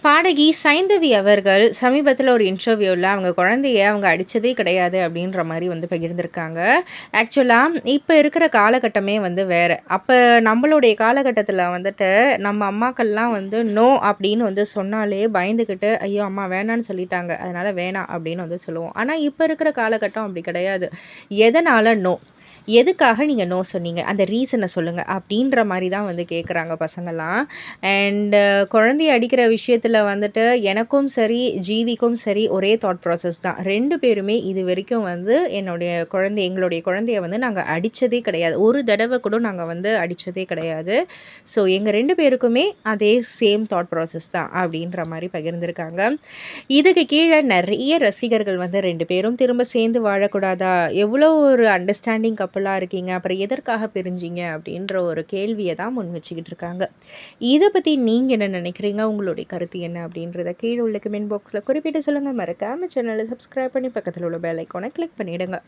பாடகி சைந்தவி அவர்கள் சமீபத்தில ஒரு இன்டர்வியூல அவங்க குழந்தைய அவங்க அடிச்சதே கிடையாது அப்படின்ற மாரி வந்து பகிர்ந்திருக்காங்க. ஆக்சுவலா இப்ப இருக்கிற காலகட்டமே வந்து வேற. அப்ப நம்மளுடைய காலகட்டத்தில வந்துட்டு நம்ம அம்மாக்கள்லாம் வந்து நோ அப்படின்னு வந்து சொன்னாலே பயந்துகிட்டு, ஐயோ! அம்மா வேணான்னு சொல்லிட்டாங்க. அதனால வேணாம் அப்படின்னு வந்து சொல்லுவோம். ஆனா இப்ப இருக்கிற காலகட்டம் அப்படி கிடையாது. எதனால நோ? எதுக்காக நீங்க நோ சொன்னீங்க? அந்த ரீசன சொல்லுங்க. அப்படின்ற மாரி தான் வந்து கேட்குறாங்க பசங்கலாம். அண்ட் குழந்தைய அடிக்கிற விஷயத்துல வந்துட்டு எனக்கும் சரி, ஜீவிக்கும் சரி ஒரே தாட் ப்ராசஸ் தான். 2 பேருமே இதுவரைக்கும் வந்து எங்களுடைய குழந்தைய வந்து நாங்க அடிச்சதே கிடையாது. ஒரு தடவ கூட நாங்க வந்து அடிச்சதே கிடையாது. ஸோ எங்க 2 பேருக்குமே அதே சேம் தாட் ப்ராசஸ் தான் அப்படின்ற மாரி பகிர்ந்திருக்காங்க. இதுக்கு கீழ நெறைய ரசிகர்கள் வந்து 2 பேரும் திரும்ப சேர்ந்து வாழக்கூடாதா? எவ்வளோ ஒரு அண்டர்ஸ்டாண்டிங் கப்புலா இருக்கீங்க. அப்புறம் எதற்காக பிரிஞ்சீங்க? அப்படின்ற ஒரு கேள்விய தான் முன் வச்சுக்கிட்டு இருக்காங்க. இத பத்தி நீங்க என்ன நினைக்கிறீங்க? உங்களுடைய கருத்து என்ன? அப்படின்றத கீழ உள்ள கமெண்ட் பாக்ஸ்ல குறிப்பிட்டு சொல்லுங்க. மறக்காம சேனல சப்ஸ்கிரைப் பண்ணி பக்கத்துல உள்ள பெல் ஐகான கிளிக் பண்ணிடுங்க.